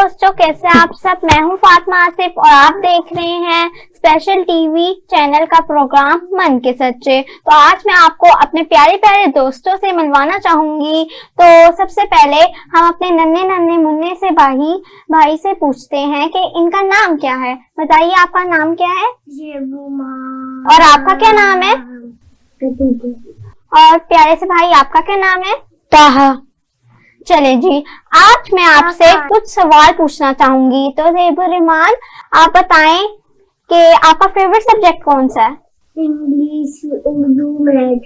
दोस्तों, कैसे आप सब। मैं हूं फातिमा आसिफ और आप देख रहे हैं स्पेशल टीवी चैनल का प्रोग्राम मन के सच्चे। तो आज मैं आपको अपने प्यारे प्यारे दोस्तों से मिलवाना चाहूंगी। तो सबसे पहले हम अपने नन्हे नन्हे मुन्ने से भाई से पूछते हैं कि इनका नाम क्या है। बताइए, आपका नाम क्या है? और आपका क्या नाम है? और प्यारे से भाई, आपका क्या नाम है? ताहा। चले जी, आज मैं आपसे कुछ सवाल पूछना चाहूंगी। तो ज़ेबुर-रहमान, आप बताएं कि आपका फेवरेट सब्जेक्ट कौन सा है? English, Urdu, math.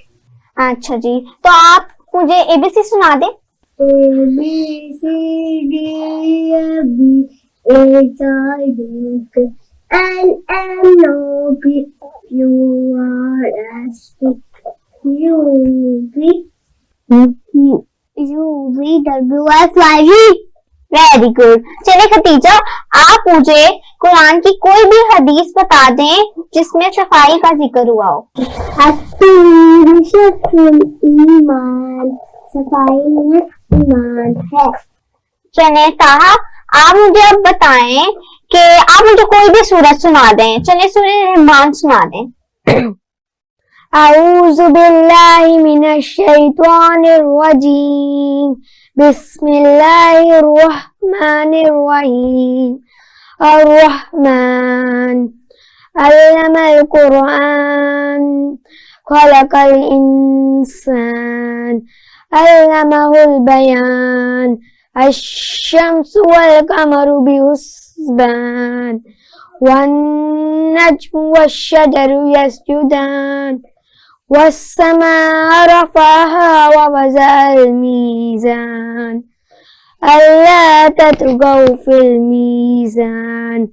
अच्छा जी, तो आप मुझे एबीसी सुना दें। Very good. चलिए खतीजा, आप मुझे कुरान की कोई भी हदीस बता दें जिसमें सफाई का जिक्र हुआ हो। ईमान, सफाई में ईमान है। चलिए ताहा, आप मुझे अब बताएं कि आप मुझे कोई भी सूरत सुना दें। चलिए सूरह रहमान सुना दें। अऊज़ु बिल्लाहि मिनश शैतानिर रजीम। बिस्मिल्लाहिर रहमानिर रहीम। अर्रहमान अल्लमल कुरआन खलकल इंसान अल्लमहुल बयान। अश-शम्सु वल कमरु बिहुस्बान वन नज्मु वश-शजरु यस्जुदान वस्समाअ रफ़अहा व वज़अल मीज़ान अल्ला ततगौ फिल मीज़ान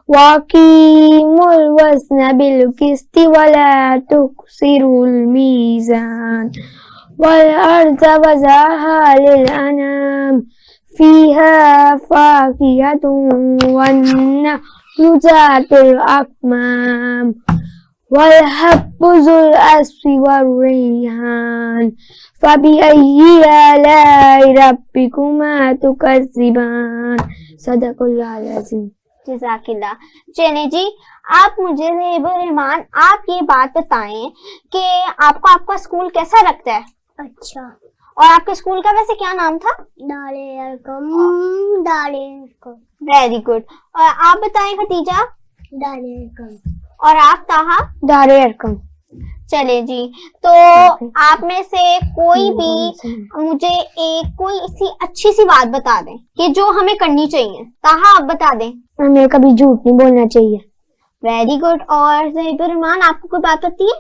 वक़ीमुल वज़्न बिल क़िस्ति वला तुख़सिरुल मीज़ान वल अर्ज़ वज़अहा लिल अनाम फ़ीहा फ़ाकिहतुन वन नख़्लु ज़ातुल अक्माम वल हब्बु ज़ुल अस्फ़ि वर्रैहान फ़बिअय्यि आलाइ रब्बिकुमा तुकज़्ज़िबान। सदक़ल्लाहुल अज़ीम। जज़ाकिल्लाह। चलिए जी, आप मुझे ज़ेबुर-रहमान आप ये बात बताएं कि आपको आपका स्कूल कैसा लगता है? अच्छा। और आपके स्कूल का वैसे क्या नाम था? दारे-ए-अरक़म। Very good. और आप बताएं खतीजा? दारे-ए-अरक़म। और आप ताहा? दारे-ए-अरक़म। चले जी, तो आप में से कोई भी मुझे एक कोई सी अच्छी सी बात बता दें कि जो हमें करनी चाहिए। ताहा, आप बता दें। हमें कभी झूठ नहीं बोलना चाहिए। Very good. और ज़ेबुर-रहमान, आपको कोई बात पता है?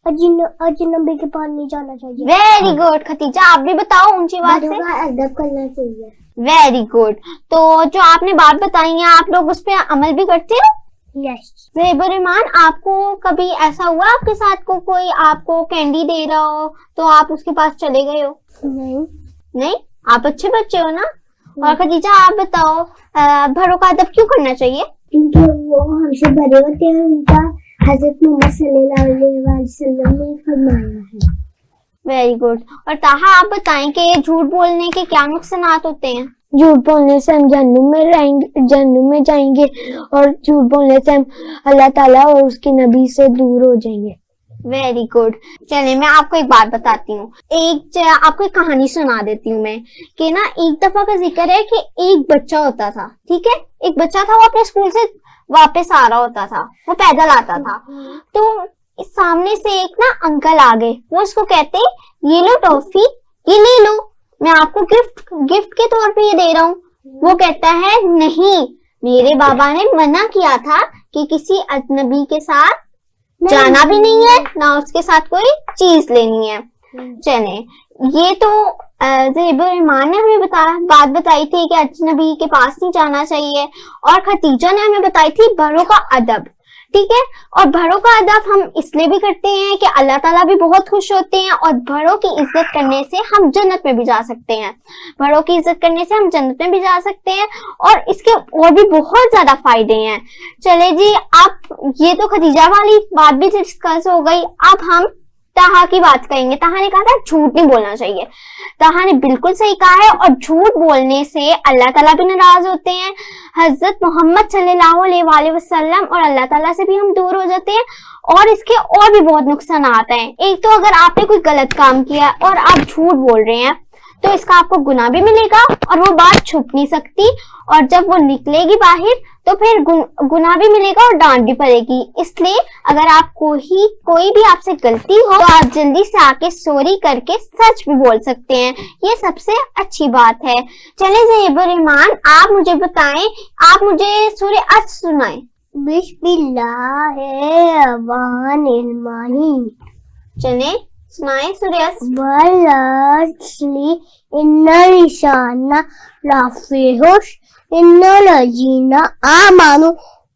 अजनबी के पास नहीं जाना चाहिए। Very good. खतीजा, आप भी बताओ ऊंची आवाज से। अदब करना चाहिए। Very good. तो जो आपने बात बताई है, आप लोग उस पर अमल भी करते हो? यस। ज़ेबुर-रहमान, आपको कभी ऐसा हुआ आपके साथ को कोई आपको कैंडी दे रहा हो तो आप उसके पास चले गए हो? नहीं, आप अच्छे बच्चे हो ना। और खदीजा, आप बताओ, बड़ों का अदब क्यों करना चाहिए? क्योंकि वो हमसे बड़े होते हैं, उनका हज़रत मोहम्मद सल्लल्लाहु अलैहि वसल्लम ने फरमाया है। Very good. और ताहा, आप बताएं कि झूठ बोलने के क्या नुकसानात होते हैं? झूठ बोलने से हम जहन्नुम में जाएंगे और झूठ बोलने से हम अल्लाह ताला और उसके नबी से दूर हो जाएंगे। Very good. चलिए, मैं आपको एक बात बताती हूँ। आपको एक कहानी सुना देती हूँ मैं कि ना, एक दफा का जिक्र है कि एक बच्चा होता था। ठीक है, एक बच्चा था, वो अपने स्कूल से वापस आ रहा होता था, वो पैदल आता था। तो सामने से एक ना अंकल आ गए। वो उसको कहते, ये लो टॉफी, ये ले लो, मैं आपको गिफ्ट के तौर पे ये दे रहा हूँ। वो कहता है, नहीं, मेरे बाबा ने मना किया था कि किसी अजनबी के साथ जाना भी नहीं है, ना उसके साथ कोई चीज लेनी है। चले, ये तो ज़ेबुर-रहमान ने हमें बात बताई थी कि अजनबी के पास नहीं जाना चाहिए। और खतीजा ने हमें बताई थी बड़ों का अदब। ठीक है, और बड़ों का अदब हम इसलिए भी करते हैं कि अल्लाह ताला भी बहुत खुश होते हैं और बड़ों की इज्जत करने से हम जन्नत में भी जा सकते हैं। बड़ों की इज्जत करने से हम जन्नत में भी जा सकते हैं और इसके और भी बहुत ज्यादा फायदे हैं। चले जी, आप ये तो खदीजा वाली बात भी डिस्कस हो गई। अब हम ताहा की बात करेंगे। ताहा ने कहा था झूठ नहीं बोलना चाहिए। ताहा ने बिल्कुल सही कहा है, और झूठ बोलने से अल्लाह ताला भी नाराज होते हैं हजरत मोहम्मद सल्लल्लाहु अलैहि वसल्लम और अल्लाह ताला से भी हम दूर हो जाते हैं। और इसके और भी बहुत नुकसान आते हैं। एक तो अगर आपने कोई गलत काम किया और आप झूठ बोल रहे हैं तो इसका आपको गुनाह भी मिलेगा और वो बात छुप नहीं सकती, और जब वो निकलेगी बाहर तो फिर गुनाह भी मिलेगा और डांट भी पड़ेगी। इसलिए अगर आप कोई भी आपसे गलती हो तो आप जल्दी से आके सॉरी करके सच भी बोल सकते हैं, ये सबसे अच्छी बात है। चले ज़ैबुर्रहमान, आप मुझे बताएं, आप मुझे सूरह अस सुनाएं। बिस्मिल्लाहिर्रहमानिर्रहीम। चले सुनाएं सूरह अस। वल्अस्रि इन्नल इंसाना लफी खुस्र इल्लल्लज़ीना आमनु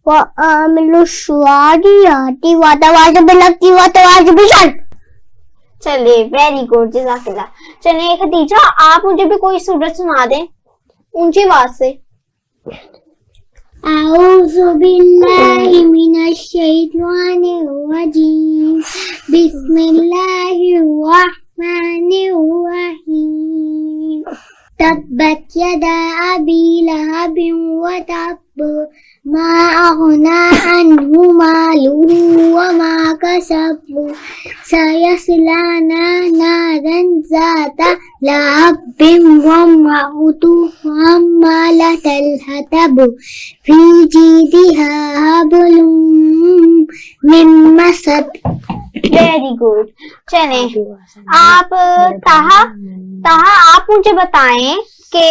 व अमिलुस्सॉलिहाति व तवासौ बिल-हक़्क़ि व तवासौ बिस-सब्र। चलिए, वेरी गुड, जज़ाकल्लाह। चलिए खदीजा, आप मुझे भी कोई सूरत सुना दें ऊंची आवाज से। अऊज़ु बिल्लाहि मिनश शैतानिर रजीम। बिस्मिल्लाहिर रहमानिर रहीम। तब्बत यदा अबी लहबिन व तब्ब मा अग़ना अन्हु मालुहु व मा कसब सयस्ला नारन ज़ाता लहबिन व इम्रअतुहु हम्मालतल हतब फी जीदिहा हब्लुम मिन मसद। Very good. चले आप ताहा आप मुझे बताएं कि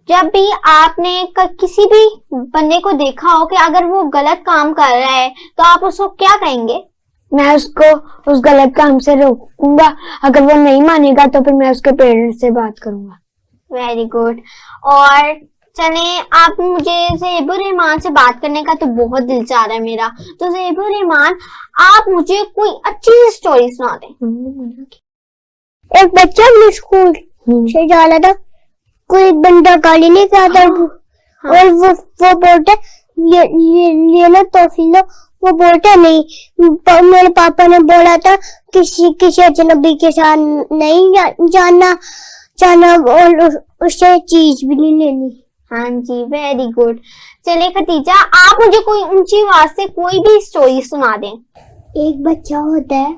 जब भी आपने किसी भी बंदे को देखा हो कि अगर वो गलत काम कर रहा है तो आप उसको क्या कहेंगे? मैं उसको उस गलत काम से रोकूंगा। अगर वो नहीं मानेगा तो फिर मैं उसके पेरेंट्स से बात करूंगा। Very good. और चले, आप मुझे ज़ैबुर्रहमान से बात करने का तो बहुत दिल चाह रहा है मेरा, तो ज़ैबुर्रहमान आप मुझे कोई अच्छी स्टोरी सुना दें। एक बच्चा अपने स्कूल से जा रहा था, कोई बंदा गाड़ी लेके आता और वो बोलता ये ना तोहफी लो। वो बोलता नहीं, मेरे पापा ने बोला था किसी अजनबी के साथ नहीं जाना और उससे चीज भी नहीं लेनी। हाँ जी, वेरी गुड। चलिए खदीजा, आप मुझे कोई ऊंची आवाज से कोई भी स्टोरी सुना दें। एक बच्चा होता है,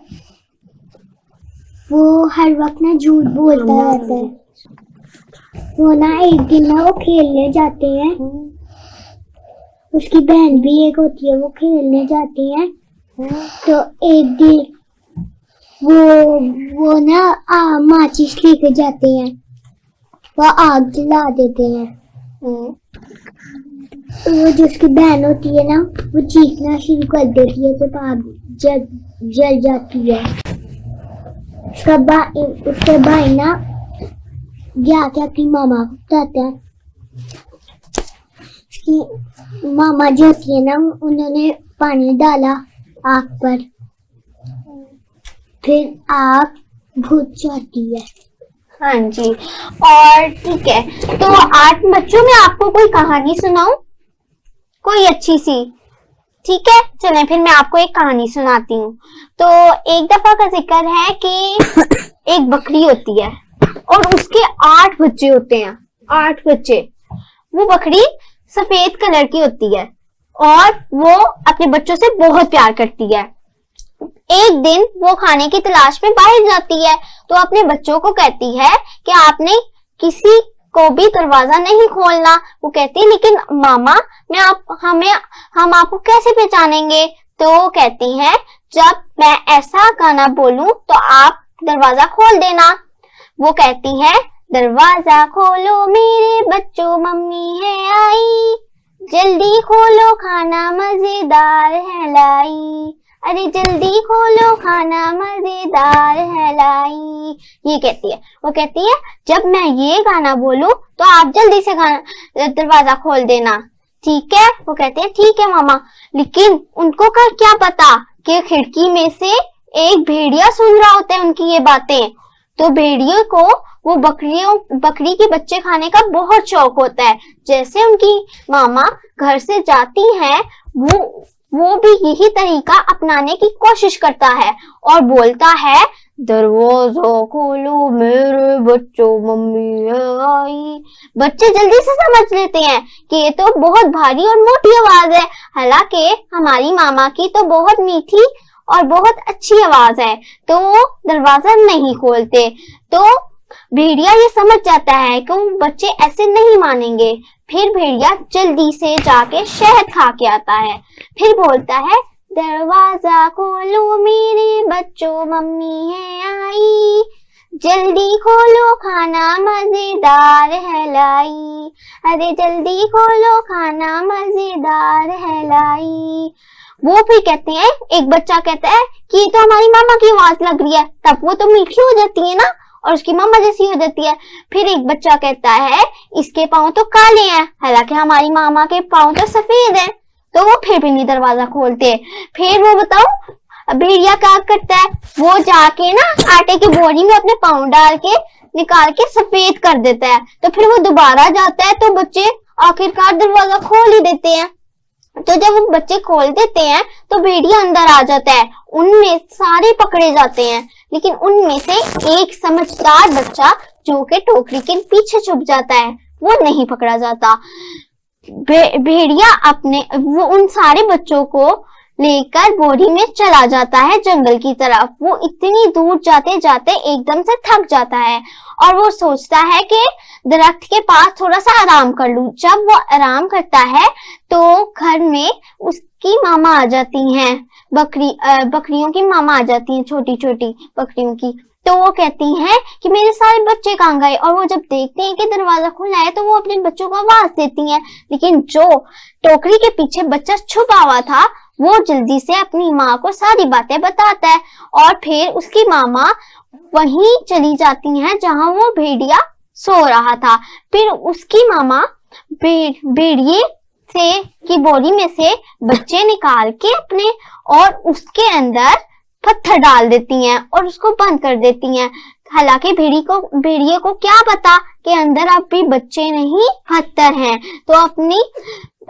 वो हर वक्त ना झूठ बोलता रहता है। वो ना एक दिन ना वो खेलने जाते हैं, उसकी बहन भी एक होती है, वो खेलने जाते हैं। तो एक दिन वो ना माचिस लेके जाते हैं, वो आग जला देते हैं। वो जो उसकी बहन होती है ना, वो चीखना शुरू कर देती है तो आग जल जाती है। उसके भाई ना जाके अपनी मामा को बताता है। उसकी मामा जो होती है ना, उन्होंने पानी डाला आग पर, फिर आग बुझ जाती है। हाँ जी, और ठीक है, तो आज बच्चों में आपको कोई कहानी सुनाऊं, कोई अच्छी सी? ठीक है, चलें फिर मैं आपको एक कहानी सुनाती हूँ। तो एक दफा का जिक्र है कि एक बकरी होती है और उसके 8 बच्चे होते हैं। 8 बच्चे। वो बकरी सफेद कलर की होती है और वो अपने बच्चों से बहुत प्यार करती है। एक दिन वो खाने की तलाश में बाहर जाती है तो अपने बच्चों को कहती है कि आपने किसी को भी दरवाजा नहीं खोलना। वो कहती है, लेकिन मामा हम आपको कैसे पहचानेंगे? तो वो कहती हैं, जब मैं ऐसा गाना बोलूं तो आप दरवाजा खोल देना। वो कहती है, दरवाजा खोलो मेरे बच्चों, मम्मी है आई, जल्दी खोलो खाना मजेदार है लाई, अरे जल्दी खोलो खाना मजेदार है लाई। ये कहती है। वो कहती है, जब मैं ये गाना बोलूं तो आप जल्दी से दरवाजा खोल देना, ठीक है? वो कहते हैं, ठीक है मामा। लेकिन उनको क्या पता कि खिड़की में से एक भेड़िया सुन रहा होता है उनकी ये बातें। तो भेड़ियों को वो बकरी के बच्चे खाने का बहुत शौक होता है। जैसे उनकी मामा घर से जाती हैं, वो भी यही तरीका अपनाने की कोशिश करता है और बोलता है, दरवाजा खोलो मेरे बच्चों, मम्मी आई। बच्चे जल्दी से समझ लेते हैं कि ये तो बहुत भारी और मोटी आवाज है, हालांकि हमारी मामा की तो बहुत मीठी और बहुत अच्छी आवाज है, तो वो दरवाजा नहीं खोलते। तो भेड़िया ये समझ जाता है कि वो बच्चे ऐसे नहीं मानेंगे। फिर भेड़िया जल्दी से जाके शहद खा के आता है। फिर बोलता है, दरवाजा खोलो मेरे बच्चों, मम्मी है आई। जल्दी खोलो खाना मजेदार है लाई। अरे जल्दी खोलो खाना मजेदार है लाई। वो फिर कहते हैं, एक बच्चा कहता है कि ये तो हमारी मामा की आवाज लग रही है। तब वो तो मीठी हो जाती है ना और उसकी मामा जैसी हो जाती है। फिर एक बच्चा कहता है, इसके पाँव तो काले हैं, हालांकि हमारी मामा के पाँव तो सफेद हैं। तो वो फिर भी नहीं दरवाजा खोलते। फिर वो बताओ भेड़िया क्या करता है, वो जाके ना आटे की बोरी में अपने पाँव डाल के निकाल के सफेद कर देता है। तो फिर वो दोबारा जाता है, तो बच्चे आखिरकार दरवाजा खोल ही देते हैं। तो जब वो बच्चे खोल देते हैं तो भेड़िया अंदर आ जाता है। उनमें सारे पकड़े जाते हैं, लेकिन उनमें से एक समझदार बच्चा जो कि टोकरी के पीछे छुप जाता है, वो नहीं पकड़ा जाता। भेड़िया वो उन सारे बच्चों को लेकर बोरी में चला जाता है जंगल की तरफ। वो इतनी दूर जाते जाते एकदम से थक जाता है और वो सोचता है कि दरख्त के पास थोड़ा सा आराम कर लूं। जब वो आराम करता है तो घर में उसकी मामा आ जाती हैं, बकरियों की मामा आ जाती हैं, छोटी छोटी बकरियों की। तो वो कहती हैं कि मेरे सारे बच्चे कहाँ गए। और वो जब देखते हैं कि दरवाजा खुला है तो वो अपने बच्चों को आवाज देती हैं, लेकिन जो टोकरी के पीछे बच्चा छुपा हुआ था वो जल्दी से अपनी माँ को सारी बातें बताता है। और फिर उसकी मामा वहीं चली जाती हैं जहां वो भेड़िया सो रहा था। फिर उसकी मामा भेड़िए से की बोरी में से बच्चे निकाल के अपने और उसके अंदर पत्थर डाल देती हैं और उसको बंद कर देती हैं। हालांकि भेड़िए को क्या पता कि अंदर अब भी बच्चे नहीं पत्थर हैं। तो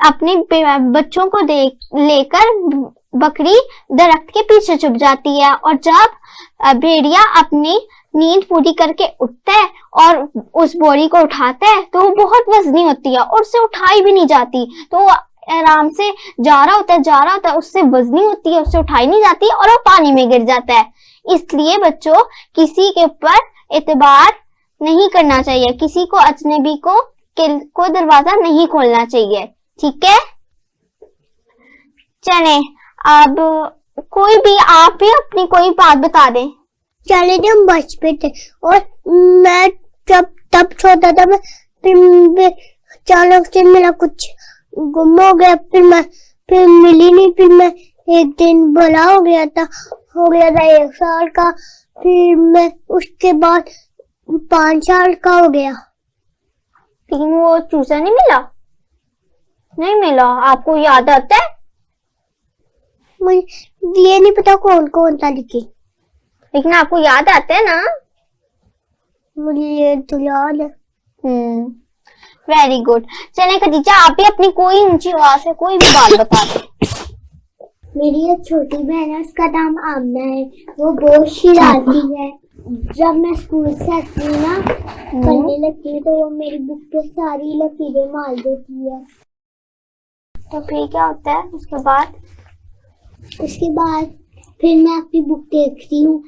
अपने बच्चों को लेकर बकरी दरख्त के पीछे छुप जाती है। और जब भेड़िया अपनी नींद पूरी करके उठता है और उस बोरी को उठाता है तो वो बहुत वजनी होती है और उससे उठाई भी नहीं जाती। तो वो आराम से जा रहा होता है, उससे वजनी होती है, उससे उठाई नहीं जाती और वो पानी में गिर जाता है। इसलिए बच्चों, किसी के ऊपर एतबार नहीं करना चाहिए, किसी को अजनबी को दरवाजा नहीं खोलना चाहिए, ठीक है। चले अब कोई भी आप भी अपनी कोई बात बता दें। चले जब हम बचपन थे और मैं जब तब छोटा था, फिर अचानक से मेरा कुछ गुम हो गया, फिर मिली नहीं। फिर मैं एक दिन बड़ा हो गया था 1 साल का। फिर मैं उसके बाद 5 साल का हो गया। लेकिन वो चूसा नहीं मिला? नहीं मिला? आपको याद आता है? मुझे ये नहीं पता कौन कौन था, लेकिन आपको याद आता है ना? मुझे ये तो याद है। Very good. चले खदीजा, आप भी अपनी कोई ऊंची आवाज से कोई भी बात बता दो। मेरी एक छोटी बहन है, उसका नाम आमना है। वो बहुत शरारती है। जब मैं स्कूल से आती हूँ ना, पढ़ने लगती हूँ, तो वो मेरी बुक पे सारी लकीरें मार देती है। तो फिर क्या होता है उसके बाद? फिर मैं अपनी बुक देखती हूँ,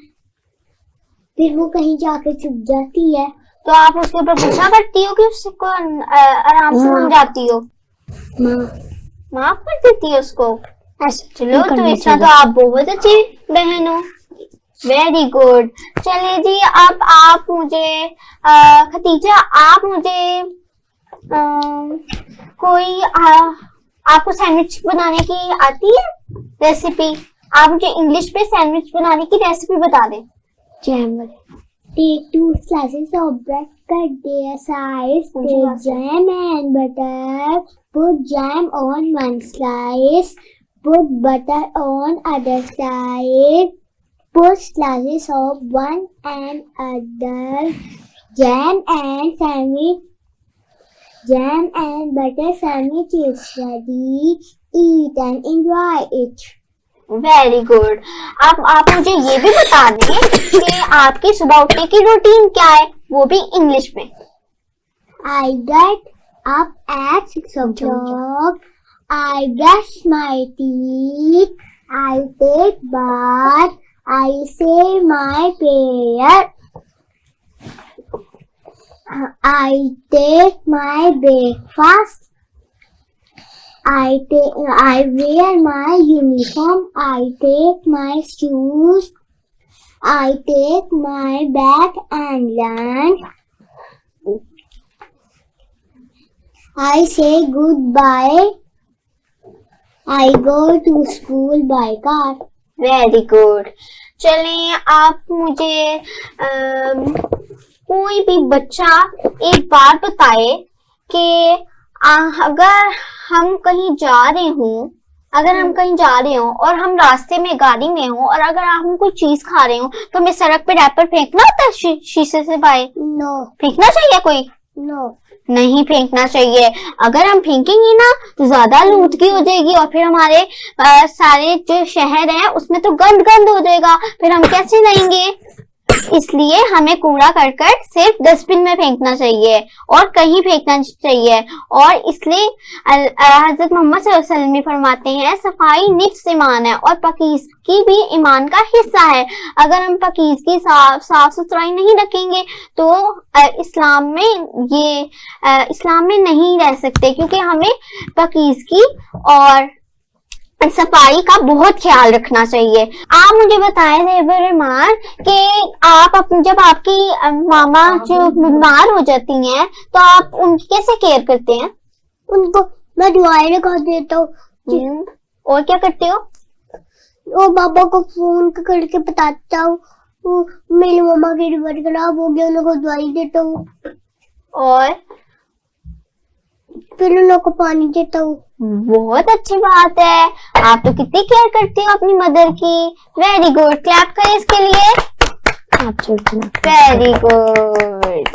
फिर वो कहीं जाके छुप जाती है। तो आप उसके ऊपर गुस्सा करती हो कि उसको आराम से समझाती हो? माफ कर देती हो उसको? चलो, तो इसका तो आप बहुत अच्छी बहन हो। Very good. चलिए जी, अब आप मुझे खदीजा, आप मुझे कोई आपको सैंडविच बनाने की आती है रेसिपी? आप मुझे इंग्लिश पे सैंडविच बनाने की रेसिपी बता दें। Take 2 slices of bread, cut their size, take jam and butter, put jam on one slice, put butter on other side, put slices of one and other, jam and butter sandwich is ready, eat and enjoy it. Very good. अब आप मुझे ये भी बता दें कि आपकी सुबह उठने की रूटीन क्या है, वो भी इंग्लिश में। I get up at 6 o'clock. I brush my teeth. I take bath. I say my prayer. I take my breakfast. I wear my uniform. I take my shoes. I take my bag and land. I say goodbye. I go to school by car. Very good. चलिए आप मुझे कोई भी बच्चा एक बात बताए कि अगर हम कहीं जा रहे हों और हम रास्ते में गाड़ी में हों और अगर हम कोई चीज खा रहे हो तो हमें सड़क पे रैपर फेंकना होता है शीशे से बाहर? No. फेंकना चाहिए कोई? No. नहीं फेंकना चाहिए। अगर हम फेंकेंगे ना तो ज्यादा लूटगी हो जाएगी और फिर हमारे सारे जो शहर है उसमें तो गंद हो जाएगा, फिर हम कैसे रहेंगे? इसलिए हमें कूड़ा करकट सिर्फ डस्टबिन में फेंकना चाहिए और कहीं फेंकना चाहिए। और इसलिए हजरत मोहम्मद सल्लल्लाहु अलैहि वसल्लम फरमाते हैं सफाई निफ्स ईमान है और पाकीज़गी भी ईमान का हिस्सा है। अगर हम पाकीज़गी साफ सुथराई नहीं रखेंगे तो इस्लाम में नहीं रह सकते, क्योंकि हमें पाकीज़गी और सफाई का बहुत ख्याल रखना चाहिए। आप मुझे बताएं ज़ेबर रहमान कि जब आपकी मामा जो बीमार हो जाती हैं तो आप उनकी कैसे केयर करते हैं? उनको मैं दवाई लगा देता हूँ। और क्या करते हो? और पापा को फोन करके बताता हूँ मेरी मामा की तबीयत खराब हो गया, उनको दवाई देता हूँ और फिर उन लोगों को पानी देता हूँ। बहुत अच्छी बात है, आप तो कितनी केयर करती हो अपनी मदर की। वेरी गुड, क्लैप करें इसके लिए। Very good.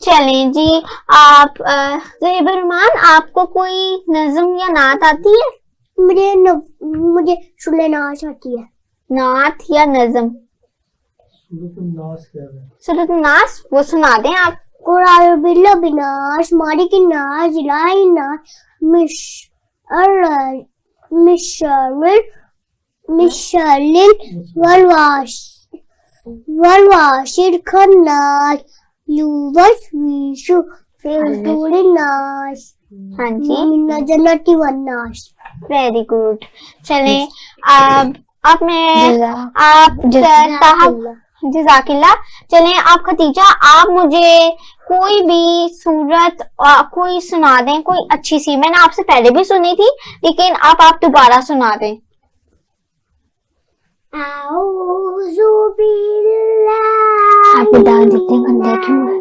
चलें जी, आप ज़ेबर रहमान आपको कोई नज़म या नात आती है? मुझे सुनने नाश आती है। नात या नज़म? सूरत नास वो सुना दें आप। कुरान बिल्ला बिनाश मालिक नाश इलाही नाश मिशरिल वलवाशिर खन्नास युवशविशु फिल नाश। हाँ जी, मिन्ना जन्नति वन्नास। Very good. चले अब मैं आप जज़ाकिल्लाह। चलें आप खतीजा, आप मुझे कोई भी सूरत कोई सुना दें, कोई अच्छी सी। मैंने आपसे पहले भी सुनी थी लेकिन आप दोबारा सुना दें। आपके दांत इतने गंदे क्यों हैं?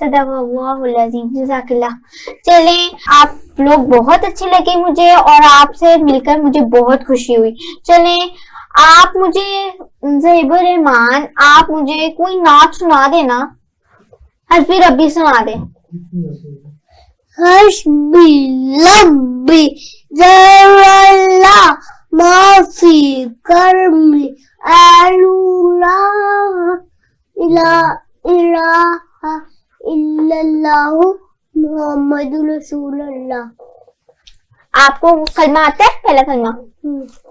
सदाकल्लाहुल अज़ीम, जज़ाकिल्लाह। चलें आप लोग बहुत अच्छे लगे मुझे और आपसे मिलकर मुझे बहुत खुशी हुई। चलें आप मुझे ज़ेबर रहमान आप मुझे कोई नात सुना देना। हस्बी रब्बी सुना दे। हस्बी रब्बी जल्ला माफी कर्मी अलूला इला इल्लल्लाहु मुहम्मदुर रसूलुल्लाह। आपको कलमा आता है? पहला कलमा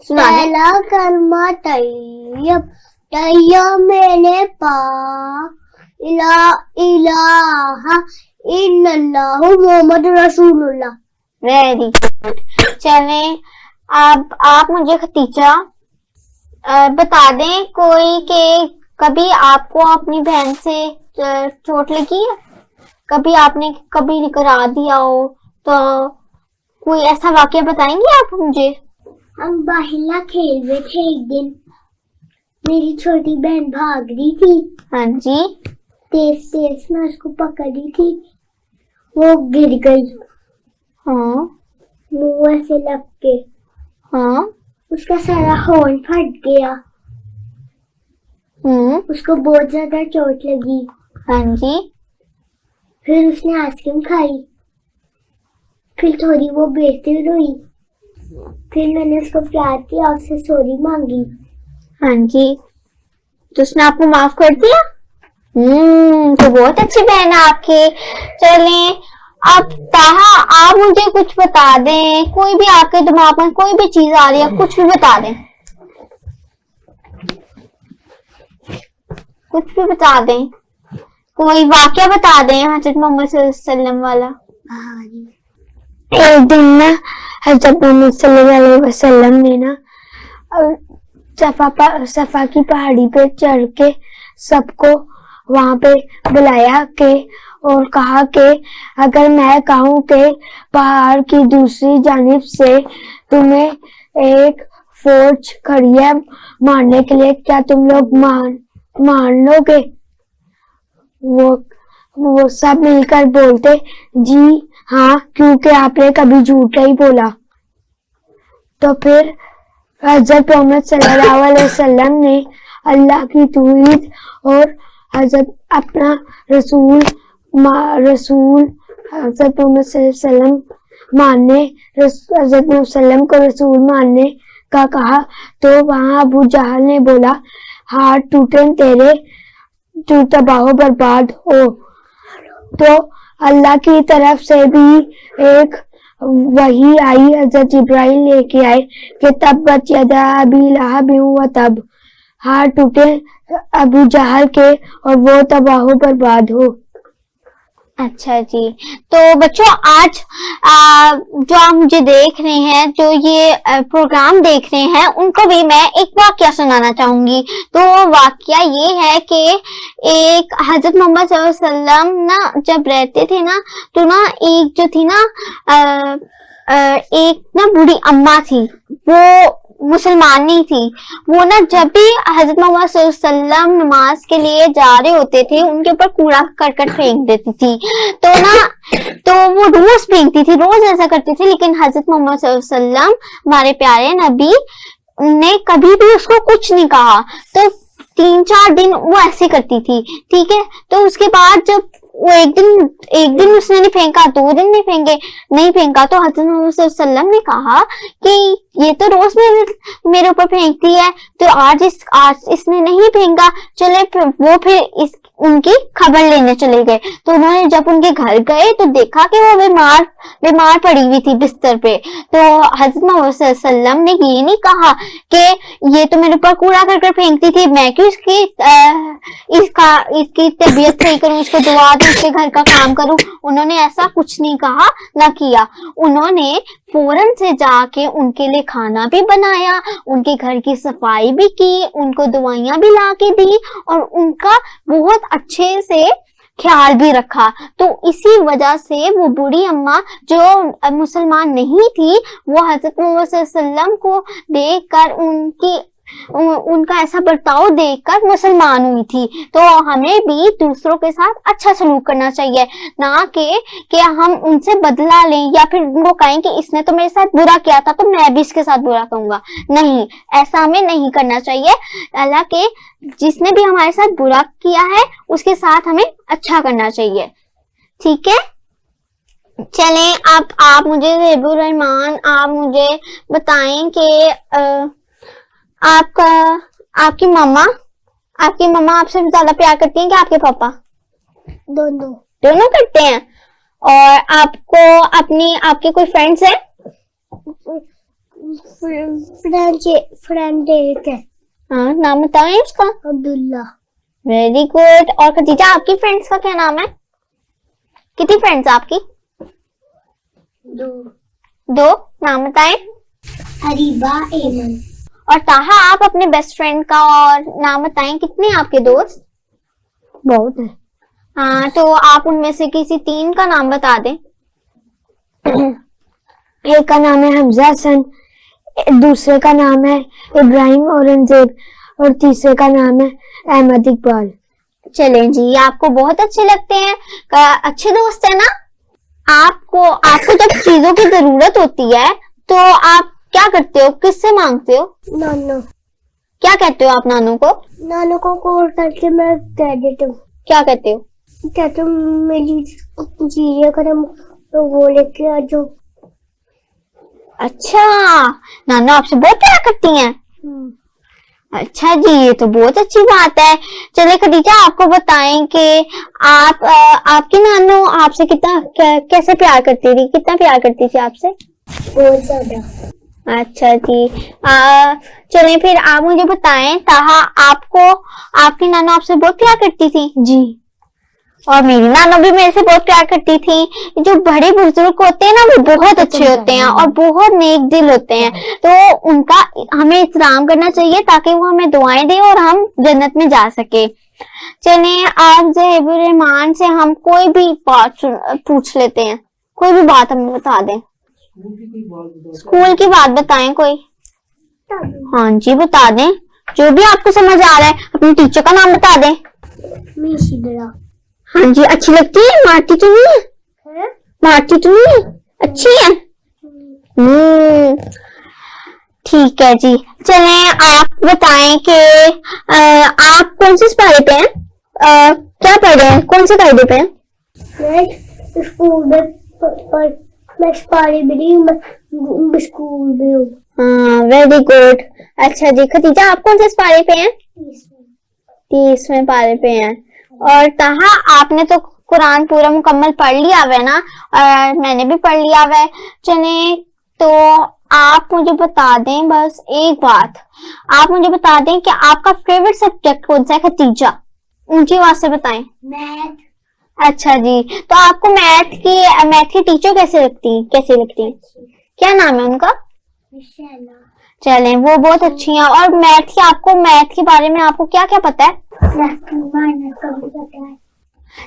सुना दे। पहला कलमा तैयब, तैयब मैंने पा इला इलाहा इल्लल्लाहु मुहम्मदुर रसूलुल्लाह। Very good. चले अब आप मुझे खतीजा बता दें कोई के कभी आपको अपनी बहन से चोट लगी है, कभी आपने कभी करा दिया हो, तो कोई ऐसा वाकया बताएंगे आप मुझे? हम बाहिला खेल रहे थे एक दिन, मेरी छोटी बहन भाग रही थी। हाँ जी। तेज तेज मैं उसको पकड़ी थी, वो गिर गई। हाँ मुंह ऐसे लग के, हाँ। उसका सारा होंठ फट गया, उसको बहुत ज्यादा चोट लगी। हाँ जी। फिर उसने आइसक्रीम खाई, फिर थोड़ी वो बेहतर रोई, फिर मैंने उसको प्यार किया, उससे सॉरी मांगी। हाँ जी, तो उसने आपको माफ कर दिया? तो बहुत अच्छी बहन है आपकी। चलें अब ताहा आप मुझे कुछ बता दें, कोई भी आपके दिमाग में कोई भी चीज आ रही है, कुछ भी बता दें, कुछ भी बता दें, कोई वाकया बता दें हजरत मोहम्मद सल्लल्लाहु अलैहि वसल्लम वाला। एक दिन ना हजरत मोहम्मद सल्लल्लाहु अलैहि वसल्लम ने ना सफा की पहाड़ी पे चढ़ के सबको वहां पे बुलाया के और कहा कि अगर मैं कहूँ कि पहाड़ की दूसरी जानिब से तुम्हें एक फौज खड़ी है मारने के लिए, क्या तुम लोग मान लोगे? वो सब मिलकर बोलते जी हाँ, क्योंकि आपने कभी झूठ नहीं बोला। तो फिर हजरत मोहम्मद सल्लल्लाहु अलैहि वसल्लम ने अल्लाह की तौहीद और हजरत अपना रसूल हजरत मोहम्मद सल्लल्लाहु अलैहि वसल्लम हजरत मोहम्मद सल्लम को रसूल मानने का कहा। तो वहां अबू जहल ने बोला हाथ टूटे तेरे, तू तबाह बर्बाद हो। तो अल्लाह की तरफ से भी एक वही आई, हजरत इब्राहिम लेके आए कि तब्बत यदा अबी लहब व तब, हाथ टूटे अबू जहल के और वो तबाह बर्बाद हो। अच्छा जी, तो बच्चों आज जो आप मुझे देख रहे हैं, जो ये प्रोग्राम देख रहे हैं, उनको भी मैं एक वाकया सुनाना चाहूंगी। तो वाकया ये है कि एक हजरत मोहम्मद सल्लल्लाहु अलैहि वसल्लम ना जब रहते थे ना, तो ना एक जो थी ना एक ना बूढ़ी अम्मा थी, वो मुसलमान नहीं थी। वो ना जब भी हजरत मोहम्मद सल्लल्लाहु अलैहि वसल्लम नमाज के लिए जा रहे होते थे, उनके ऊपर कूड़ा करकट फेंक देती थी। तो वो रोज फेंकती थी, रोज ऐसा करती थी, लेकिन हजरत मोहम्मद सल्लल्लाहु अलैहि वसल्लम हमारे प्यारे नबी ने कभी भी उसको कुछ नहीं कहा। तो 3-4 दिन वो ऐसे करती थी, ठीक है। तो उसके बाद जब वो एक दिन उसने नहीं फेंका, 2 दिन नहीं फेंका, तो हजरत मोहम्मद सल्लल्लाहु अलैहि वसल्लम ने कहा कि ये तो रोज मेरे ऊपर फेंकती है, तो आज इसने नहीं फेंका, चले फिर उनकी खबर लेने चले गए। तो उन्होंने जब उनके घर गए तो देखा कि वो बीमार पड़ी हुई थी बिस्तर पे। तो हजरत मोहम्मद सल्लल्लाहु अलैहि वसल्लम ने ये नहीं कहा कि ये तो मेरे ऊपर कूड़ा करकट फेंकती थी, मैं क्यों इसकी तबीयत सही करूं, इसको दुआ दूं, उसके घर का काम करूं। उन्होंने ऐसा कुछ नहीं कहा, ना किया। उन्होंने फौरन से जाके उनके लिए खाना भी बनाया, उनके घर की सफाई भी की, उनको दवाइयां भी ला के दी और उनका बहुत अच्छे से ख्याल भी रखा। तो इसी वजह से वो बूढ़ी अम्मा जो मुसलमान नहीं थी, वो हजरत मोहम्मद सल्लल्लाहु अलैहि वसल्लम को देखकर उनका ऐसा बर्ताव देखकर मुसलमान हुई थी। तो हमें भी दूसरों के साथ अच्छा सलूक करना चाहिए, ना कि हम उनसे बदला लें या फिर उनको कहें कि इसने तो मेरे साथ बुरा किया था तो मैं भी इसके साथ बुरा करूंगा। नहीं, ऐसा हमें नहीं करना चाहिए। हालांकि जिसने भी हमारे साथ बुरा किया है उसके साथ हमें अच्छा करना चाहिए, ठीक है। चलें अब आप मुझे ज़ेबुर रहमान, आप मुझे बताएं कि आपकी मम्मा आपसे ज्यादा प्यार करती हैं कि आपके पापा? दोनों। दोनों करते हैं। और आपको आपके कोई फ्रेंड्स हैं? फ्रेंड एक है, हाँ, नाम बताएं उसका। अब्दुल्ला। Very good. और खदीजा, आपकी फ्रेंड्स का क्या नाम है? कितनी फ्रेंड्स आपकी? दो। नाम बताएं। अरीबा, एमन। और ताहा, आप अपने बेस्ट फ्रेंड का और नाम बताएं, कितने हैं आपके दोस्त? बहुत है। हाँ, तो आप उनमें से किसी 3 का नाम बता दें। एक का नाम है हमजा हसन, दूसरे का नाम है इब्राहिम औरंगजेब और तीसरे का नाम है अहमद इकबाल। चलें जी, आपको बहुत अच्छे लगते हैं, अच्छे दोस्त है ना। आपको जब चीजों की जरूरत होती है तो आप क्या करते हो, किससे मांगते हो? नानो। क्या कहते हो आप नानू को? नानो को कॉल करके मैं कह देती हूँ, क्या कहते हो? कहते हो मेरी चीजें खत्म तो वो लेके आ जाओ। अच्छा, नानू आपसे बहुत प्यार करती हैं। अच्छा जी, ये तो बहुत अच्छी बात है। चले खदीजा, आपको बताएं कि आपकी नानू आपसे कैसे प्यार करती थी, कितना प्यार करती थी आपसे? बहुत ज्यादा। अच्छा जी। चले फिर आप मुझे बताएं ताहा, आपकी नानू आपसे बहुत प्यार करती थी? जी। और मेरी नाना भी मेरे से बहुत प्यार करती थी। जो बड़े बुजुर्ग होते हैं ना, वो बहुत अच्छे होते हैं और बहुत नेक दिल होते हैं, तो उनका हमें एहतराम करना चाहिए ताकि वो हमें दुआएं दें और हम जन्नत में जा सके। चलिए, आज ज़हीबुर रहमान से हम कोई भी बात पूछ लेते हैं, कोई भी बात हमें बता दें। स्कूल की बात बताएं कोई। हाँ जी, बता दें, जो भी आपको समझ आ रहा है। अपने टीचर का नाम बता दें। मिशिद्रा। हाँ जी, अच्छी लगती है, मारती तो नहीं है? मारती तो नहीं है, अच्छी है। ठीक है जी। चलें, आप बताएं कि आप कौन से पारे पे हैं? क्या पढ़ रहे हैं, कौन से कायदे पे हैं? मैं स्कूल में मैं पारी भी नहीं, मैं स्कूल में हूँ। हाँ, वेरी गुड। अच्छा जी, खदीजा, आप कौन से पारे पे हैं? 30वें पारे पे हैं। और ताहा, आपने तो कुरान पूरा मुकम्मल पढ़ लिया हुआ है ना, और मैंने भी पढ़ लिया हुआ है। चले, तो आप मुझे बता दें बस एक बात, आप मुझे बता दें कि आपका फेवरेट सब्जेक्ट कौन सा है खदीजा? ऊंची आवाज से बताएं। मैथ। अच्छा जी, तो आपको मैथ की टीचर कैसे लगती? क्या नाम है उनका? चलें, वो बहुत अच्छी हैं। और मैथ के बारे में आपको क्या क्या पता है?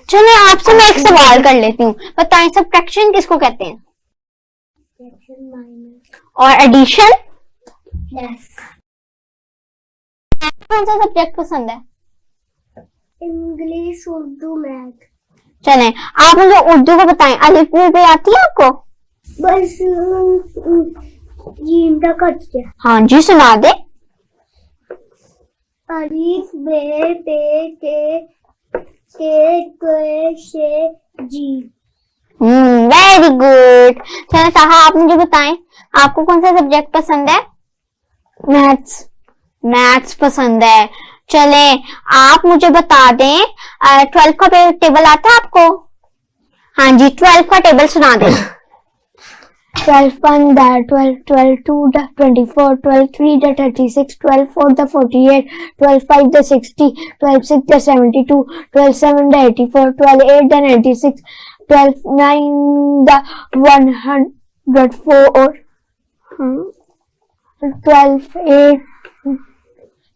चलिए, आपसे मैं एक सवाल कर लेती हूँ, बताएं सब्ट्रैक्शन किसको कहते हैं? और एडिशन? कौन सा सब्जेक्ट पसंद है? English, Urdu, math. चलें, आप मुझे उर्दू को बताएं, अलिफ बे आती है आपको? बस जीम तक आती है। हाँ जी, सुना दे। अलिफ, बे, ते, शे, जी। Very good. चलो ताहा, आप मुझे बताएं, आपको कौन सा सब्जेक्ट पसंद है? मैथ्स पसंद है। चले, आप मुझे बता दें 12 का टेबल आता है आपको? हाँ जी, 12 का टेबल सुना दें। 12 1 12, 12 2 24, 12 3 36, 12 4 48, 12 5 60, 12 6 72, 12 7 84, 12 8 96, 12 9 104, 12 8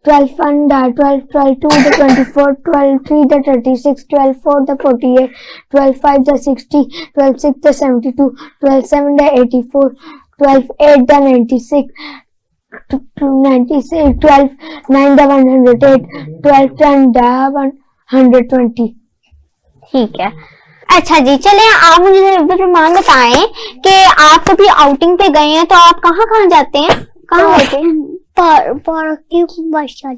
12 1 12 12 2 24, 12 3 36, 12 4 48, 12 5 60, 12 6 72, 12 7 84, 12 8 96, 96, 12 9 108, 12 10 120। ठीक है। अच्छा जी, चले, आप मुझे रहमान बताएं कि आप कभी आउटिंग पे गए हैं तो आप कहाँ कहाँ जाते हैं? कहाँ गए थे? पार्क की बादशाह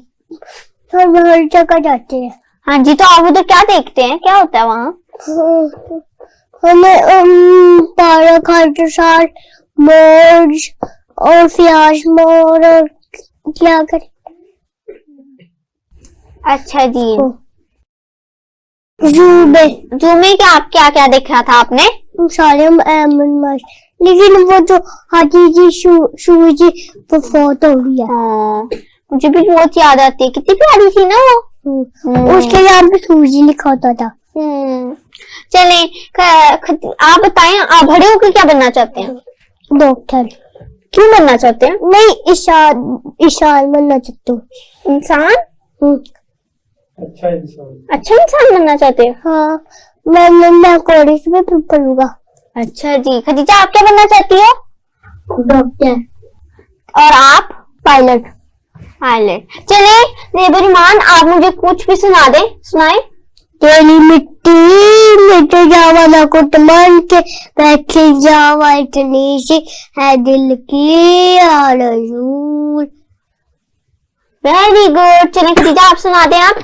हम हर जगह जाते हैं। हाँ जी, तो आप उधर क्या देखते हैं, क्या होता है वहाँ? हमें पार्क, हर मोर और फ्याज मोर और क्या करें। अच्छा जी, जू में क्या क्या क्या देखा था आपने? सारे मनमाश, लेकिन वो जो हाथी जी शू जी वो फोट हो गया। हाँ, मुझे भी बहुत याद आती है, कितनी प्यारी थी ना वो। उसके नाम पे सूजी लिखा होता था। चले आप बताएं, आप बड़े होकर क्या बनना चाहते हैं? डॉक्टर। क्यों बनना चाहते हैं? नहीं, ईशान बनना चाहता हूँ। इंसान? अच्छा इंसान। अच्छा इंसान बनना चाहते हैं? हाँ, मैं कॉलेज में पढ़ूंगा। अच्छा जी। खदीजा, आप क्या बनना चाहती हो? डॉक्टर। और आप? पायलट। पायलट। चले नेबरमान, आप मुझे कुछ भी सुना दे, सुनाए। तेरी मिट्टी मिट जावा ना कुट मान के बैठे जावा इतनी सी है दिल की आरज़ू। Very good. चले खदीजा, आप सुना दें। आप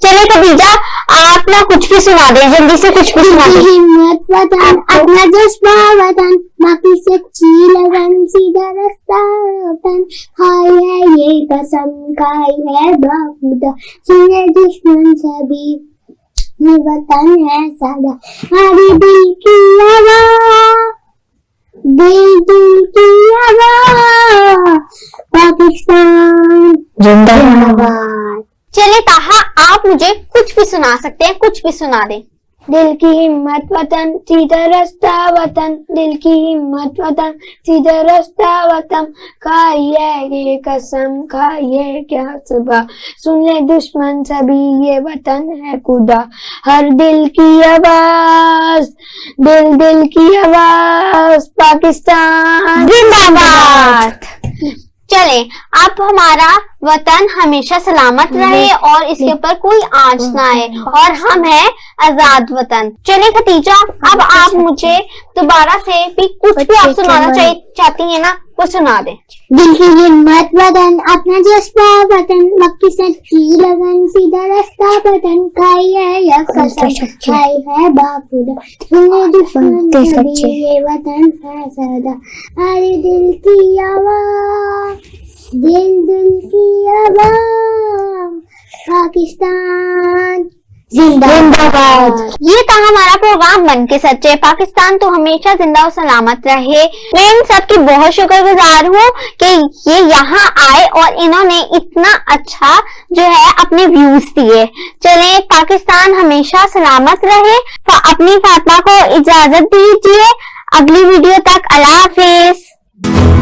चले खदीजा, आप ना कुछ भी सुना दें, जल्दी से कुछ भी सुना दें। हिम्मत वतन अपना जज्बा वतन बाकी सच्ची लगन सीधा रास्ता वतन खाई है ये कसम खाई है बाखुदा सुने दुश्मन सभी ये वतन है सादा हमारी दिल की आवाज़ दिल की आवाज़ पाकिस्तान जिंदाबाद। चले ताहा, आप मुझे कुछ भी सुना सकते हैं, कुछ भी सुना दें। दिल की हिम्मत वतन सीधा रास्ता वतन, दिल की हिम्मत वतन सीधा रास्ता वतन खाइए ये कसम खाइए क्या सुबह सुन ले दुश्मन सभी ये वतन है खुदा हर दिल की आवाज दिल की आवाज पाकिस्तान जिंदाबाद। चले, अब हमारा वतन हमेशा सलामत रहे और इसके ऊपर कोई आंच ना आए और हम हैं आजाद वतन। चले खदीजा, अब आप मुझे दोबारा से भी कुछ भी आप सुनाना चाहती हैं ना, वो सुना दें। दिल की हिम्मत वतन अपना जज्बा वतन वक्त सच्ची लगन सीधा रास्ता वतन खाई है या कसम खाई है बाखुदा सुने दुश्मन सभी ये वतन है सादा अरे दिल की आवाज़ दिल की आवाज़ पाकिस्तान जिंदाबाद। ये था हमारा प्रोग्राम बन के सच्चे। पाकिस्तान तो हमेशा जिंदा और सलामत रहे। मैं इन सब की बहुत शुक्रगुजार हूँ कि ये यहाँ आए और इन्होंने इतना अच्छा जो है अपने व्यूज दिए। चले, पाकिस्तान हमेशा सलामत रहे। अपनी फातिमा को इजाजत दीजिए। अगली वीडियो तक अल्लाह हाफिज।